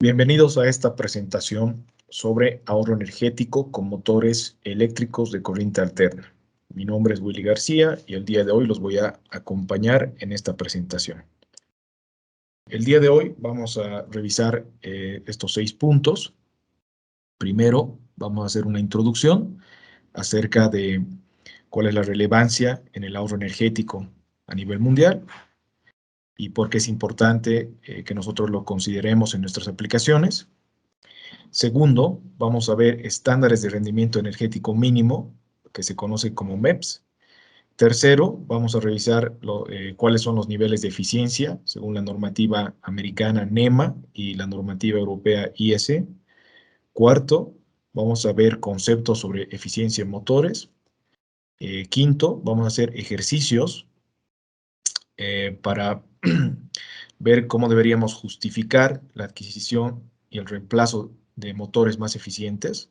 Bienvenidos a esta presentación sobre ahorro energético con motores eléctricos de corriente alterna. Mi nombre es Willy García y el día de hoy los voy a acompañar en esta presentación. El día de hoy vamos a revisar estos 6 puntos. Primero, vamos a hacer una introducción acerca de cuál es la relevancia en el ahorro energético a nivel mundial y por qué es importante que nosotros lo consideremos en nuestras aplicaciones. Segundo, vamos a ver estándares de rendimiento energético mínimo, que se conoce como MEPS. Tercero, vamos a revisar cuáles son los niveles de eficiencia según la normativa americana NEMA y la normativa europea IS. Cuarto, vamos a ver conceptos sobre eficiencia en motores. Quinto, vamos a hacer ejercicios para ver cómo deberíamos justificar la adquisición y el reemplazo de motores más eficientes.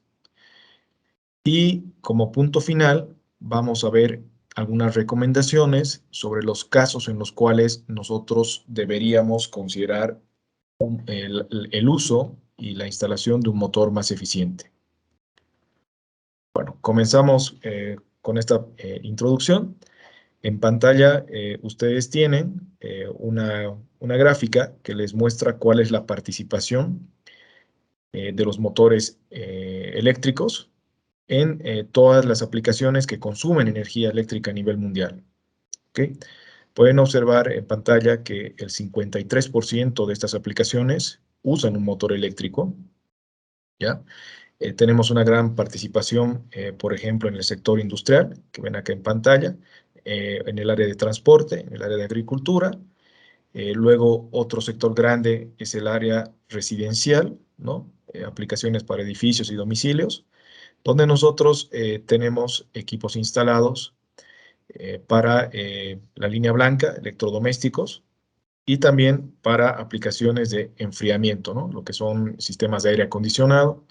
Y como punto final, vamos a ver algunas recomendaciones sobre los casos en los cuales nosotros deberíamos considerar el uso y la instalación de un motor más eficiente. Bueno, comenzamos con esta introducción. En pantalla ustedes tienen una gráfica que les muestra cuál es la participación de los motores eléctricos en todas las aplicaciones que consumen energía eléctrica a nivel mundial. ¿Okay? Pueden observar en pantalla que el 53% de estas aplicaciones usan un motor eléctrico. ¿Ya? Tenemos una gran participación, por ejemplo, en el sector industrial, que ven acá en pantalla, en el área de transporte, en el área de agricultura. Luego, otro sector grande es el área residencial, ¿no? Aplicaciones para edificios y domicilios, donde nosotros tenemos equipos instalados para la línea blanca, electrodomésticos, y también para aplicaciones de enfriamiento, ¿no? Lo que son sistemas de aire acondicionado,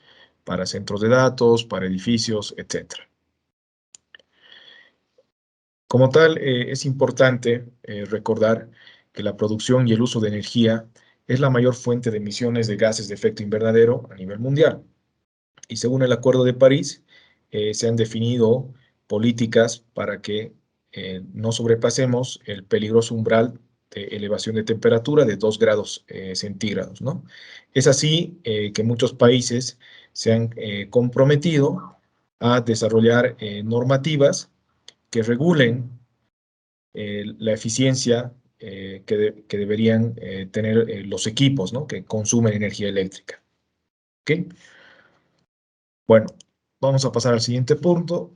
para centros de datos, para edificios, etc. Como tal, es importante recordar que la producción y el uso de energía es la mayor fuente de emisiones de gases de efecto invernadero a nivel mundial. Y según el Acuerdo de París, se han definido políticas para que no sobrepasemos el peligroso umbral de elevación de temperatura de 2 grados centígrados, ¿no? Es así que muchos países se han comprometido a desarrollar normativas que regulen la eficiencia que deberían tener los equipos, ¿no? Que consumen energía eléctrica. ¿Ok? Bueno, vamos a pasar al siguiente punto.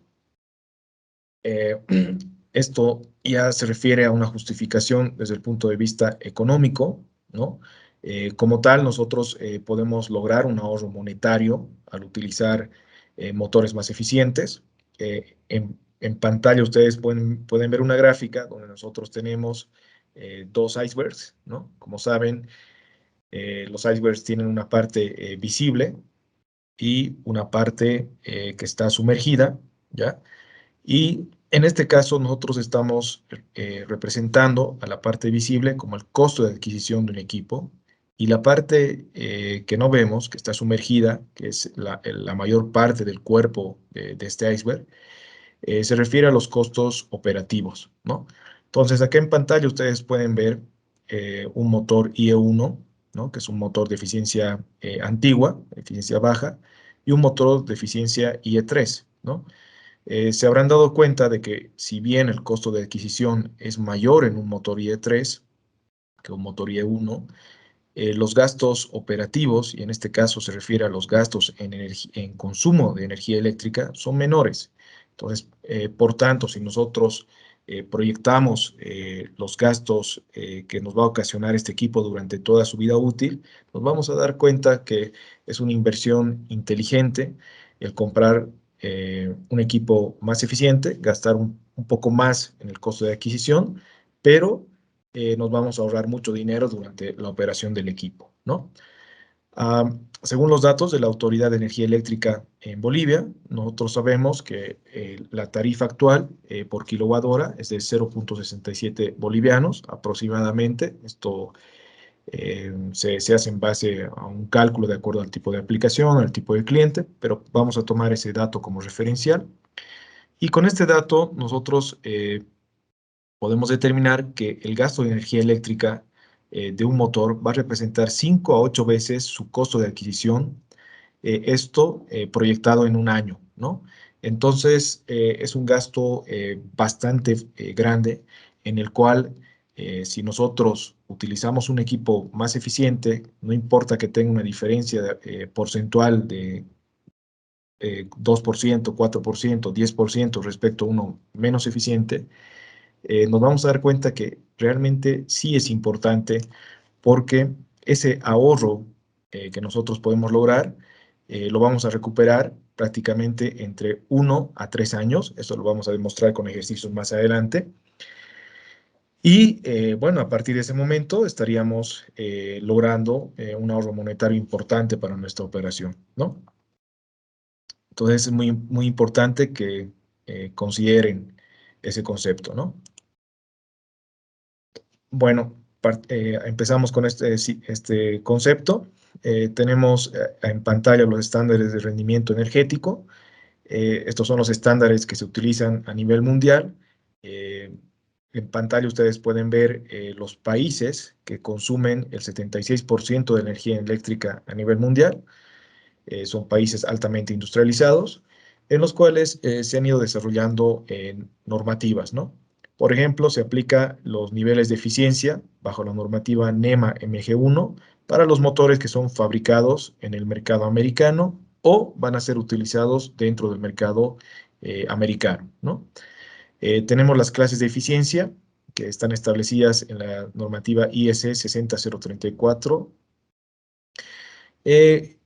Esto ya se refiere a una justificación desde el punto de vista económico, ¿no? Como tal, nosotros podemos lograr un ahorro monetario al utilizar motores más eficientes. En pantalla ustedes pueden ver una gráfica donde nosotros tenemos 2 icebergs, ¿no? Como saben, los icebergs tienen una parte visible y una parte que está sumergida, ¿ya? Y en este caso nosotros estamos representando a la parte visible como el costo de adquisición de un equipo y la parte que no vemos, que está sumergida, que es la mayor parte del cuerpo de este iceberg, se refiere a los costos operativos, ¿no? Entonces acá en pantalla ustedes pueden ver un motor IE1, ¿no? Que es un motor de eficiencia antigua, eficiencia baja, y un motor de eficiencia IE3, ¿no? Se habrán dado cuenta de que si bien el costo de adquisición es mayor en un motor IE3 que un motor IE1, los gastos operativos, y en este caso se refiere a los gastos en consumo de energía eléctrica, son menores. Entonces, por tanto, si nosotros proyectamos los gastos que nos va a ocasionar este equipo durante toda su vida útil, nos vamos a dar cuenta que es una inversión inteligente el comprar un equipo más eficiente, gastar un poco más en el costo de adquisición, pero nos vamos a ahorrar mucho dinero durante la operación del equipo, ¿no? Según los datos de la Autoridad de Energía Eléctrica en Bolivia, nosotros sabemos que la tarifa actual por kilowatt hora es de 0.67 bolivianos aproximadamente. Esto Se hace en base a un cálculo de acuerdo al tipo de aplicación, al tipo de cliente, pero vamos a tomar ese dato como referencial. Y con este dato nosotros podemos determinar que el gasto de energía eléctrica de un motor va a representar 5 a 8 veces su costo de adquisición, esto proyectado en un año, ¿no? Entonces, es un gasto bastante grande en el cual si nosotros utilizamos un equipo más eficiente, no importa que tenga una diferencia porcentual de 2%, 4%, 10% respecto a uno menos eficiente, nos vamos a dar cuenta que realmente sí es importante porque ese ahorro que nosotros podemos lograr lo vamos a recuperar prácticamente entre 1 a 3 años. Eso lo vamos a demostrar con ejercicios más adelante. Y bueno, a partir de ese momento estaríamos logrando un ahorro monetario importante para nuestra operación, ¿no? Entonces es muy, muy importante que consideren ese concepto, ¿no? Bueno, empezamos con este concepto. Tenemos en pantalla los estándares de rendimiento energético. Estos son los estándares que se utilizan a nivel mundial. Eh, en pantalla ustedes pueden ver los países que consumen el 76% de energía eléctrica a nivel mundial. Son países altamente industrializados, en los cuales se han ido desarrollando normativas, ¿no? Por ejemplo, se aplica los niveles de eficiencia bajo la normativa NEMA MG1 para los motores que son fabricados en el mercado americano o van a ser utilizados dentro del mercado americano, ¿no? Tenemos las clases de eficiencia que están establecidas en la normativa IS 60034.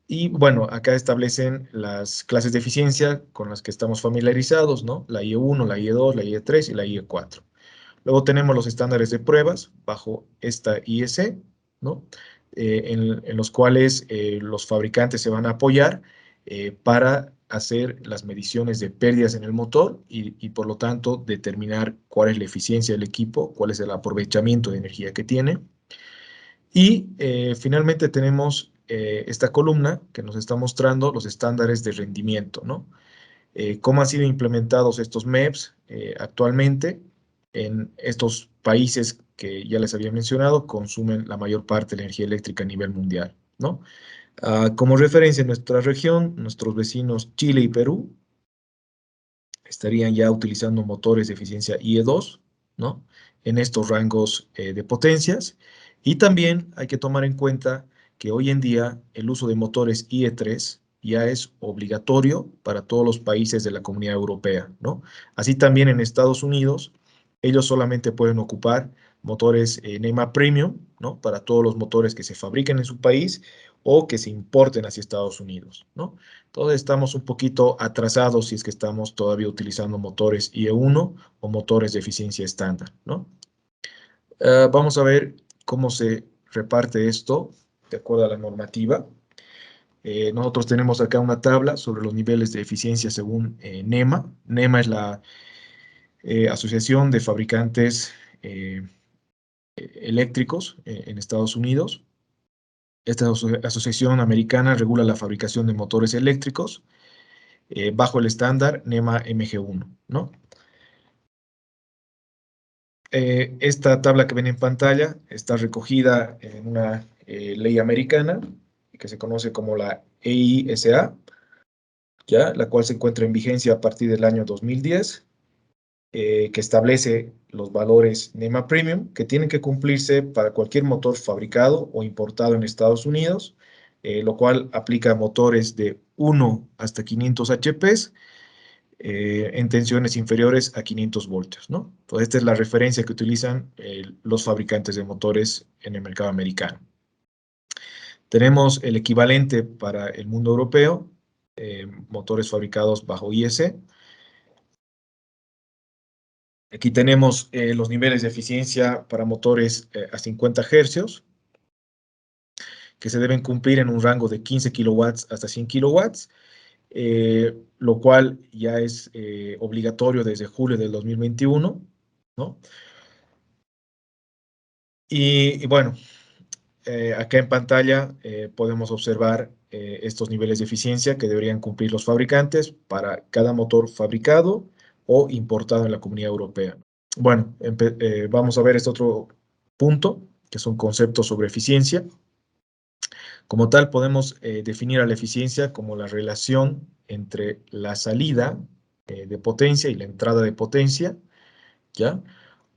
Y bueno, acá establecen las clases de eficiencia con las que estamos familiarizados, ¿no? La IE1, la IE2, la IE3 y la IE4. Luego tenemos los estándares de pruebas bajo esta IEC, ¿no? En los cuales los fabricantes se van a apoyar para hacer las mediciones de pérdidas en el motor y por lo tanto determinar cuál es la eficiencia del equipo, cuál es el aprovechamiento de energía que tiene. Y finalmente tenemos esta columna que nos está mostrando los estándares de rendimiento, ¿no? Cómo han sido implementados estos MEPS actualmente en estos países que ya les había mencionado, consumen la mayor parte de la energía eléctrica a nivel mundial, ¿no? Como referencia en nuestra región, nuestros vecinos Chile y Perú estarían ya utilizando motores de eficiencia IE2, ¿no? En estos rangos de potencias. Y también hay que tomar en cuenta que hoy en día el uso de motores IE3 ya es obligatorio para todos los países de la Comunidad Europea, ¿no? Así también en Estados Unidos, ellos solamente pueden ocupar motores NEMA Premium, ¿no? Para todos los motores que se fabriquen en su país o que se importen hacia Estados Unidos, ¿no? Entonces estamos un poquito atrasados si es que estamos todavía utilizando motores IE1 o motores de eficiencia estándar, ¿no? Vamos a ver cómo se reparte esto de acuerdo a la normativa. Nosotros tenemos acá una tabla sobre los niveles de eficiencia según NEMA. NEMA es la Asociación de Fabricantes Eléctricos en Estados Unidos. Esta asociación americana regula la fabricación de motores eléctricos bajo el estándar NEMA MG1, ¿no? Esta tabla que ven en pantalla está recogida en una ley americana que se conoce como la EISA, ¿ya? La cual se encuentra en vigencia a partir del año 2010, que establece los valores NEMA Premium que tienen que cumplirse para cualquier motor fabricado o importado en Estados Unidos, lo cual aplica a motores de 1 hasta 500 HP en tensiones inferiores a 500 voltios, ¿no? Entonces, esta es la referencia que utilizan los fabricantes de motores en el mercado americano. Tenemos el equivalente para el mundo europeo, motores fabricados bajo IEC. Aquí tenemos los niveles de eficiencia para motores a 50 hercios, que se deben cumplir en un rango de 15 kilowatts hasta 100 kilowatts, lo cual ya es obligatorio desde julio del 2021, ¿no? Y bueno, acá en pantalla podemos observar estos niveles de eficiencia que deberían cumplir los fabricantes para cada motor fabricado o importado en la Comunidad Europea. Bueno, vamos a ver este otro punto, que son conceptos sobre eficiencia. Como tal, podemos definir a la eficiencia como la relación entre la salida de potencia y la entrada de potencia, ¿ya?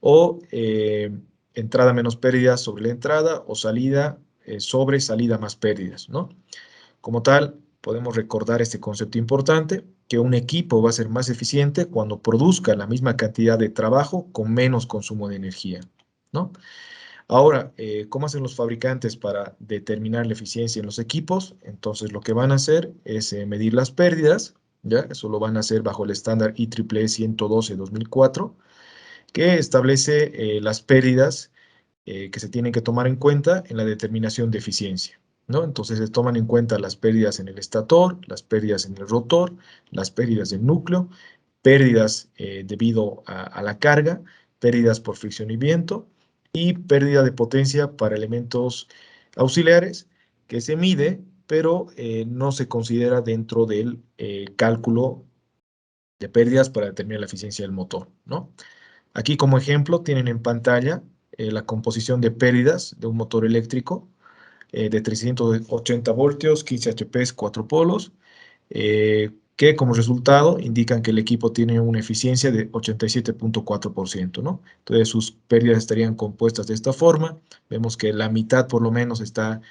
O entrada menos pérdidas sobre la entrada, o salida sobre salida más pérdidas, ¿no? Como tal, podemos recordar este concepto importante, que un equipo va a ser más eficiente cuando produzca la misma cantidad de trabajo con menos consumo de energía, ¿no? Ahora, ¿cómo hacen los fabricantes para determinar la eficiencia en los equipos? Entonces, lo que van a hacer es medir las pérdidas, ¿ya? Eso lo van a hacer bajo el estándar IEEE 112-2004, que establece las pérdidas que se tienen que tomar en cuenta en la determinación de eficiencia, ¿no? Entonces, se toman en cuenta las pérdidas en el estator, las pérdidas en el rotor, las pérdidas del núcleo, pérdidas debido a la carga, pérdidas por fricción y viento, y pérdida de potencia para elementos auxiliares que se mide, pero no se considera dentro del cálculo de pérdidas para determinar la eficiencia del motor, ¿no? Aquí como ejemplo tienen en pantalla la composición de pérdidas de un motor eléctrico de 380 voltios, 15 HP, 4 polos, que como resultado indican que el equipo tiene una eficiencia de 87.4%, ¿no? Entonces sus pérdidas estarían compuestas de esta forma. Vemos que la mitad por lo menos está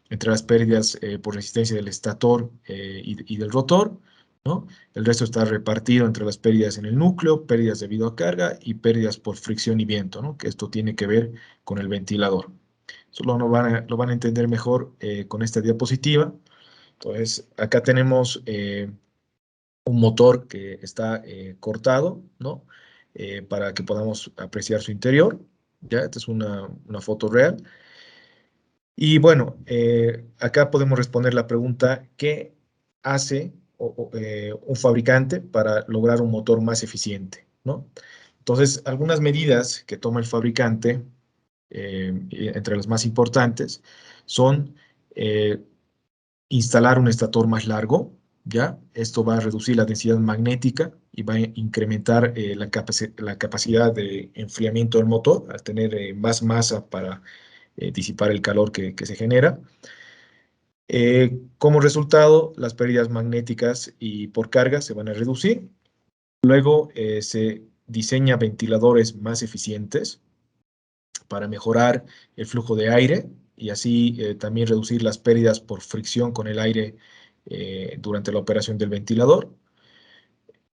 entre las pérdidas por resistencia del estator y del rotor, ¿no? El resto está repartido entre las pérdidas en el núcleo, pérdidas debido a carga y pérdidas por fricción y viento, ¿no? Que esto tiene que ver con el ventilador. Eso lo van a entender mejor con esta diapositiva. Entonces, acá tenemos un motor que está cortado, ¿no? Para que podamos apreciar su interior, ¿ya? Esta es una foto real. Y bueno, acá podemos responder la pregunta, ¿qué hace un fabricante para lograr un motor más eficiente, ¿no? Entonces, algunas medidas que toma el fabricante, entre las más importantes, son instalar un estator más largo, ¿ya? Esto va a reducir la densidad magnética y va a incrementar la capacidad de enfriamiento del motor al tener más masa para disipar el calor que se genera. Como resultado, las pérdidas magnéticas y por carga se van a reducir. Luego se diseña ventiladores más eficientes para mejorar el flujo de aire y así también reducir las pérdidas por fricción con el aire durante la operación del ventilador.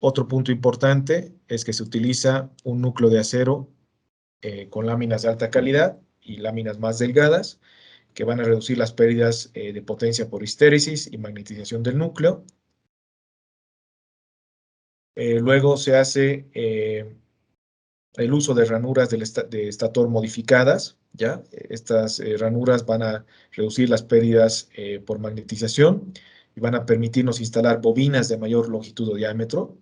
Otro punto importante es que se utiliza un núcleo de acero con láminas de alta calidad y láminas más delgadas que van a reducir las pérdidas de potencia por histéresis y magnetización del núcleo. Luego se hace el uso de ranuras de estator modificadas, ¿ya? Estas ranuras van a reducir las pérdidas por magnetización y van a permitirnos instalar bobinas de mayor longitud o diámetro.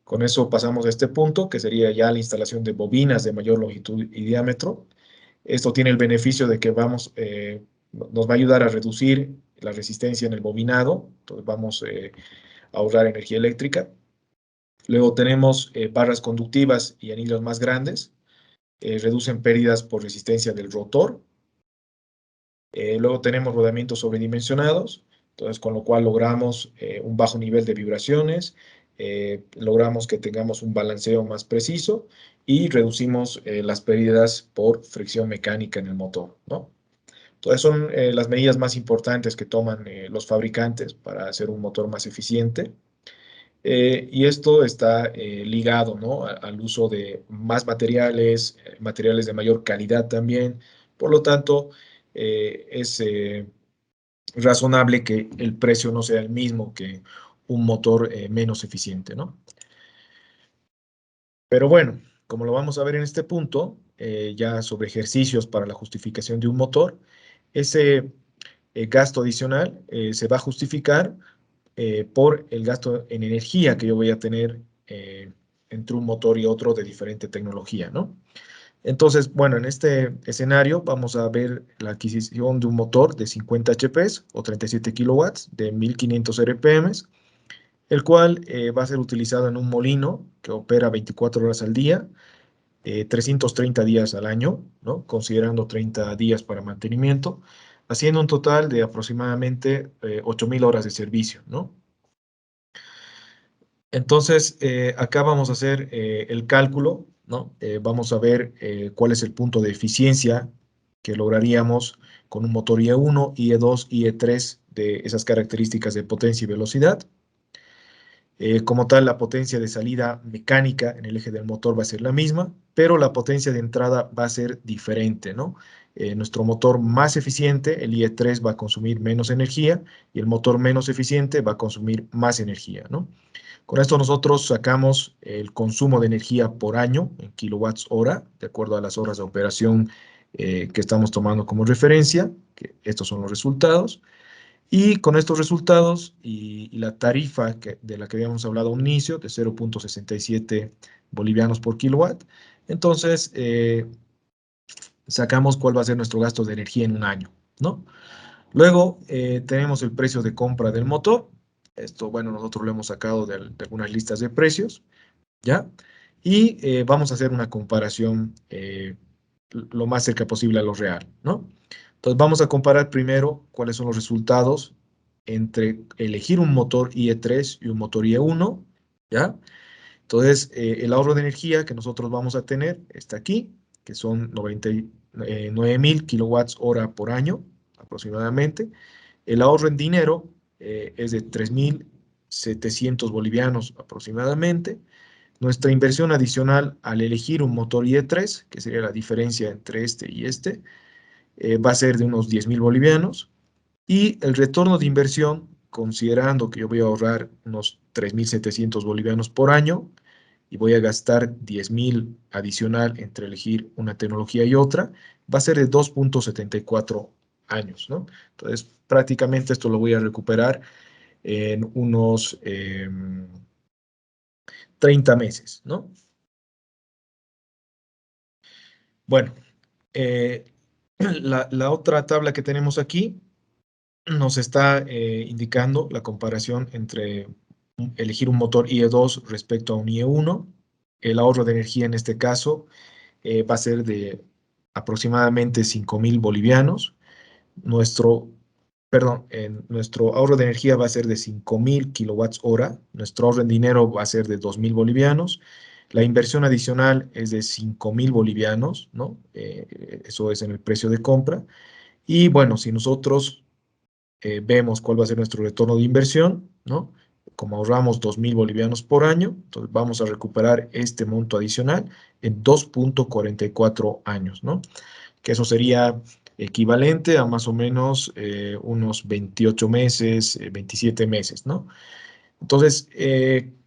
Con eso pasamos a este punto, que sería ya la instalación de bobinas de mayor longitud y diámetro. Esto tiene el beneficio de que nos va a ayudar a reducir la resistencia en el bobinado, entonces vamos a ahorrar energía eléctrica. Luego tenemos barras conductivas y anillos más grandes, reducen pérdidas por resistencia del rotor. Luego tenemos rodamientos sobredimensionados, entonces con lo cual logramos un bajo nivel de vibraciones, logramos que tengamos un balanceo más preciso y reducimos las pérdidas por fricción mecánica en el motor, ¿no? Entonces son las medidas más importantes que toman los fabricantes para hacer un motor más eficiente. Y esto está ligado, ¿no? Al uso de más materiales, materiales de mayor calidad también. Por lo tanto, es razonable que el precio no sea el mismo que un motor menos eficiente, ¿no? Pero bueno, como lo vamos a ver en este punto, ya sobre ejercicios para la justificación de un motor, ese gasto adicional se va a justificar por el gasto en energía que yo voy a tener entre un motor y otro de diferente tecnología, ¿no? Entonces, bueno, en este escenario vamos a ver la adquisición de un motor de 50 HP o 37 kilowatts de 1500 RPM, el cual va a ser utilizado en un molino que opera 24 horas al día, 330 días al año, ¿no? Considerando 30 días para mantenimiento, haciendo un total de aproximadamente 8000 horas de servicio, ¿no? Entonces, acá vamos a hacer el cálculo, ¿no? Vamos a ver cuál es el punto de eficiencia que lograríamos con un motor IE1, IE2, IE3 de esas características de potencia y velocidad. Como tal, la potencia de salida mecánica en el eje del motor va a ser la misma, pero la potencia de entrada va a ser diferente, ¿no? Nuestro motor más eficiente, el IE3, va a consumir menos energía y el motor menos eficiente va a consumir más energía, ¿no? Con esto nosotros sacamos el consumo de energía por año en kilowatts hora, de acuerdo a las horas de operación que estamos tomando como referencia, que estos son los resultados. Y con estos resultados y la tarifa de la que habíamos hablado a un inicio, de 0.67 bolivianos por kilowatt, entonces sacamos cuál va a ser nuestro gasto de energía en un año, ¿no? Luego tenemos el precio de compra del motor. Esto, bueno, nosotros lo hemos sacado de algunas listas de precios, ¿ya? Y vamos a hacer una comparación lo más cerca posible a lo real, ¿no? Entonces vamos a comparar primero cuáles son los resultados entre elegir un motor IE3 y un motor IE1, ¿ya? Entonces el ahorro de energía que nosotros vamos a tener está aquí, que son 99.000 kilowatts hora por año aproximadamente. El ahorro en dinero es de 3.700 bolivianos aproximadamente. Nuestra inversión adicional al elegir un motor IE3, que sería la diferencia entre este y este, va a ser de unos 10.000 bolivianos. Y el retorno de inversión, considerando que yo voy a ahorrar unos 3.700 bolivianos por año y voy a gastar 10.000 adicional entre elegir una tecnología y otra, va a ser de 2.74 años, ¿no? Entonces, prácticamente esto lo voy a recuperar en unos 30 meses, ¿no? Bueno, eh, la otra tabla que tenemos aquí nos está indicando la comparación entre elegir un motor IE2 respecto a un IE1. El ahorro de energía en este caso va a ser de aproximadamente 5.000 bolivianos. Nuestro, perdón, nuestro ahorro de energía va a ser de 5.000 kilowatts hora. Nuestro ahorro en dinero va a ser de 2.000 bolivianos. La inversión adicional es de 5.000 bolivianos, ¿no? Eso es en el precio de compra. Y bueno, si nosotros vemos cuál va a ser nuestro retorno de inversión, ¿no? Como ahorramos 2.000 bolivianos por año, entonces vamos a recuperar este monto adicional en 2.44 años, ¿no? Que eso sería equivalente a más o menos unos 28 meses, 27 meses, ¿no? Entonces,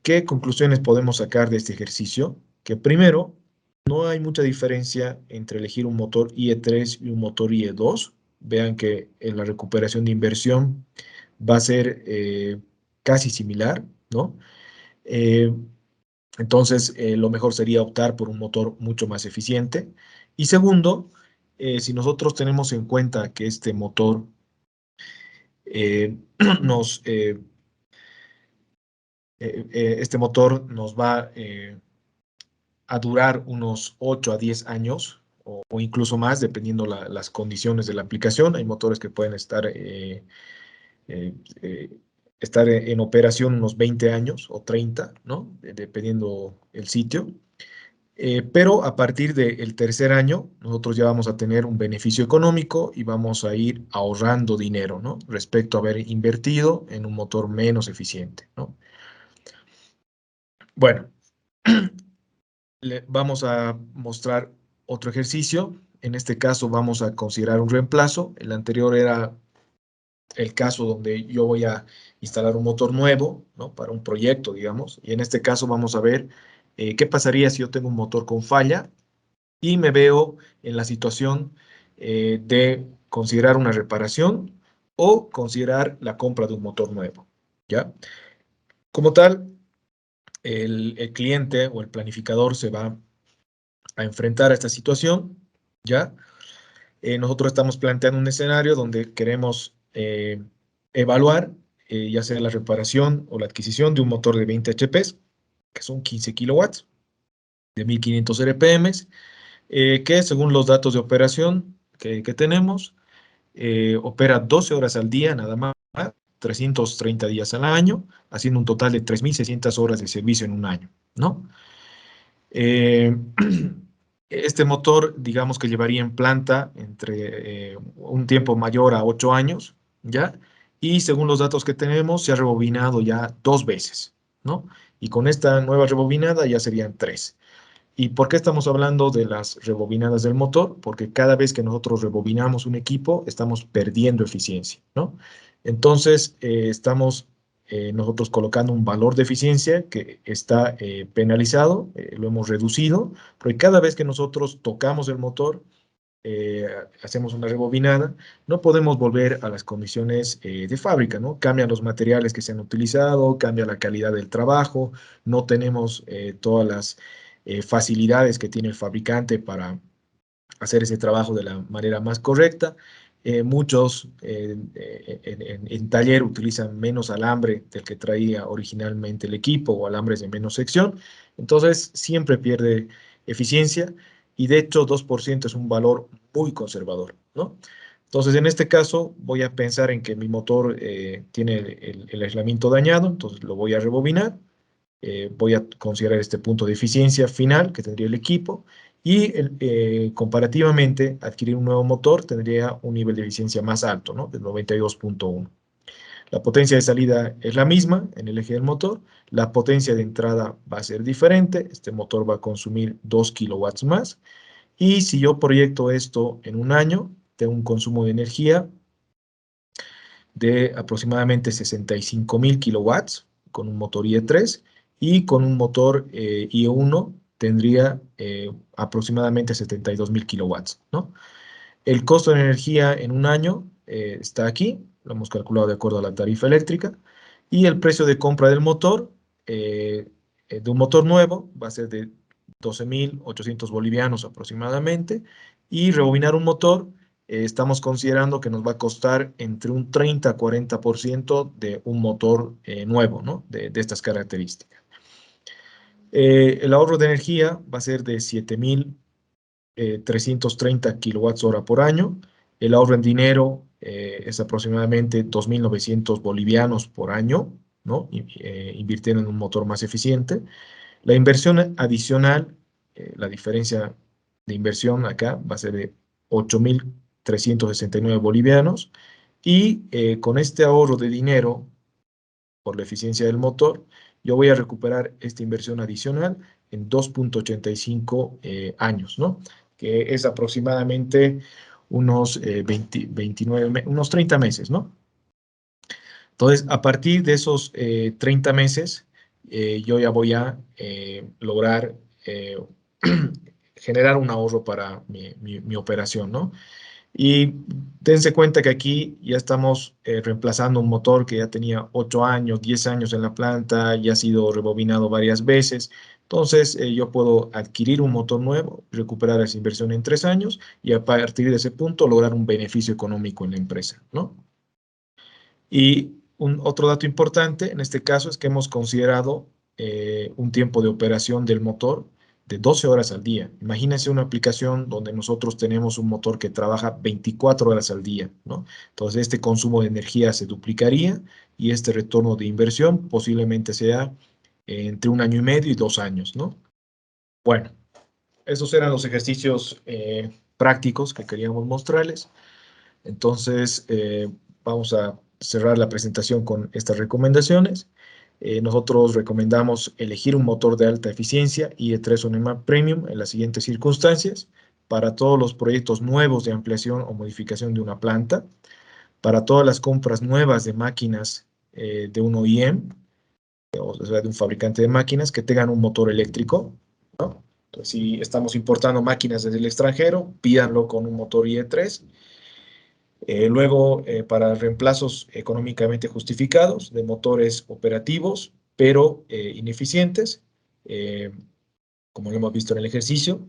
¿qué conclusiones podemos sacar de este ejercicio? Que primero, no hay mucha diferencia entre elegir un motor IE3 y un motor IE2. Vean que en la recuperación de inversión va a ser casi similar, ¿no? Eh, entonces, lo mejor sería optar por un motor mucho más eficiente. Y segundo, si nosotros tenemos en cuenta que este motor eh, nos, este motor nos va a durar unos 8 a 10 años o incluso más, dependiendo las condiciones de la aplicación. Hay motores que pueden eh, eh, estar en operación unos 20 años o 30, ¿no? Dependiendo el sitio. Pero a partir del tercer año, nosotros ya vamos a tener un beneficio económico y vamos a ir ahorrando dinero, ¿no? Respecto a haber invertido en un motor menos eficiente, ¿no? Bueno, vamos a mostrar otro ejercicio. En este caso vamos a considerar un reemplazo. El anterior era el caso donde yo voy a instalar un motor nuevo, ¿no? Para un proyecto, digamos. Y en este caso vamos a ver qué pasaría si yo tengo un motor con falla y me veo en la situación de considerar una reparación o considerar la compra de un motor nuevo, ¿ya? Como tal, el cliente o el planificador se va a enfrentar esta situación, ¿ya? Nosotros estamos planteando un escenario donde queremos evaluar ya sea la reparación o la adquisición de un motor de 20 HP, que son 15 kilowatts, de 1500 RPM, que según los datos de operación que tenemos, opera 12 horas al día nada más, 330 días al año, haciendo un total de 3600 horas de servicio en un año, ¿no? Eh, este motor, digamos que llevaría en planta entre un tiempo mayor a 8 años, ¿ya? Y según los datos que tenemos, se ha rebobinado ya 2 veces, ¿no? Y con esta nueva rebobinada ya serían 3. ¿Y por qué estamos hablando de las rebobinadas del motor? Porque cada vez que nosotros rebobinamos un equipo, estamos perdiendo eficiencia, ¿no? Entonces, estamos nosotros colocando un valor de eficiencia que está penalizado, lo hemos reducido, porque cada vez que nosotros tocamos el motor, eh, hacemos una rebobinada, no podemos volver a las condiciones de fábrica, ¿no? Cambian los materiales que se han utilizado, cambia la calidad del trabajo, no tenemos todas las facilidades que tiene el fabricante para hacer ese trabajo de la manera más correcta. Muchos en taller utilizan menos alambre del que traía originalmente el equipo o alambres de menos sección, entonces siempre pierde eficiencia y de hecho 2% es un valor muy conservador, ¿no? Entonces en este caso voy a pensar en que mi motor tiene el aislamiento dañado, entonces lo voy a rebobinar, voy a considerar este punto de eficiencia final que tendría el equipo y comparativamente adquirir un nuevo motor tendría un nivel de eficiencia más alto, ¿no? De 92.1. La potencia de salida es la misma en el eje del motor, la potencia de entrada va a ser diferente, este motor va a consumir 2 kilowatts más y si yo proyecto esto en un año, tengo un consumo de energía de aproximadamente 65.000 kilowatts con un motor IE3 y con un motor IE1 tendría aproximadamente 72.000 kilowatts, ¿no? El costo de energía en un año está aquí, lo hemos calculado de acuerdo a la tarifa eléctrica, y el precio de compra del motor, de un motor nuevo, va a ser de 12.800 bolivianos aproximadamente, y rebobinar un motor, estamos considerando que nos va a costar entre un 30 a 40% de un motor nuevo, ¿no? De estas características. El ahorro de energía va a ser de 7.330 kilowatts hora por año. El ahorro en dinero es aproximadamente 2.900 bolivianos por año, ¿no? Invirtiendo en un motor más eficiente. La inversión adicional, la diferencia de inversión acá va a ser de 8.369 bolivianos. Y con este ahorro de dinero por la eficiencia del motor, yo voy a recuperar esta inversión adicional en 2.85 años, ¿no? Que es aproximadamente unos 29, unos 30 meses, ¿no? Entonces, a partir de esos 30 meses, yo ya voy a lograr generar un ahorro para mi operación, ¿no? Y dense cuenta que aquí ya estamos reemplazando un motor que ya tenía 8 años, 10 años en la planta, ya ha sido rebobinado varias veces. Entonces, yo puedo adquirir un motor nuevo, recuperar esa inversión en 3 años y a partir de ese punto lograr un beneficio económico en la empresa, ¿no? Y otro dato importante en este caso es que hemos considerado un tiempo de operación del motor de 12 horas al día. Imagínense una aplicación donde nosotros tenemos un motor que trabaja 24 horas al día, ¿no? Entonces este consumo de energía se duplicaría y este retorno de inversión posiblemente sea entre 1 año y medio y 2 años, ¿no? Bueno, esos eran los ejercicios prácticos que queríamos mostrarles. Entonces, vamos a cerrar la presentación con estas recomendaciones. Nosotros recomendamos elegir un motor de alta eficiencia IE3 o NEMA Premium en las siguientes circunstancias: para todos los proyectos nuevos de ampliación o modificación de una planta, para todas las compras nuevas de máquinas de un OEM, o sea, de un fabricante de máquinas que tengan un motor eléctrico, ¿no? Entonces, si estamos importando máquinas desde el extranjero, pídanlo con un motor IE3. Luego, para reemplazos económicamente justificados de motores operativos, pero ineficientes, como lo hemos visto en el ejercicio.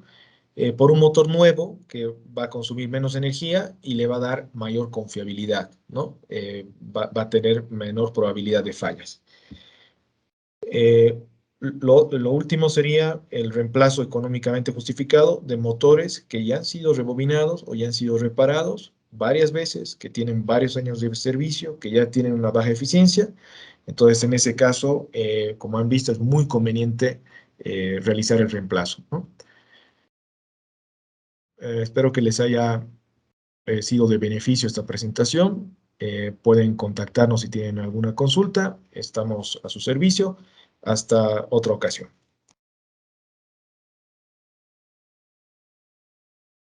por un motor nuevo que va a consumir menos energía y le va a dar mayor confiabilidad, ¿no? Va a tener menor probabilidad de fallas. Lo último sería el reemplazo económicamente justificado de motores que ya han sido rebobinados o ya han sido reparados varias veces, que tienen varios años de servicio, que ya tienen una baja eficiencia. Entonces, en ese caso, como han visto, es muy conveniente realizar el reemplazo, ¿no? Espero que les haya sido de beneficio esta presentación. Pueden contactarnos si tienen alguna consulta. Estamos a su servicio. Hasta otra ocasión.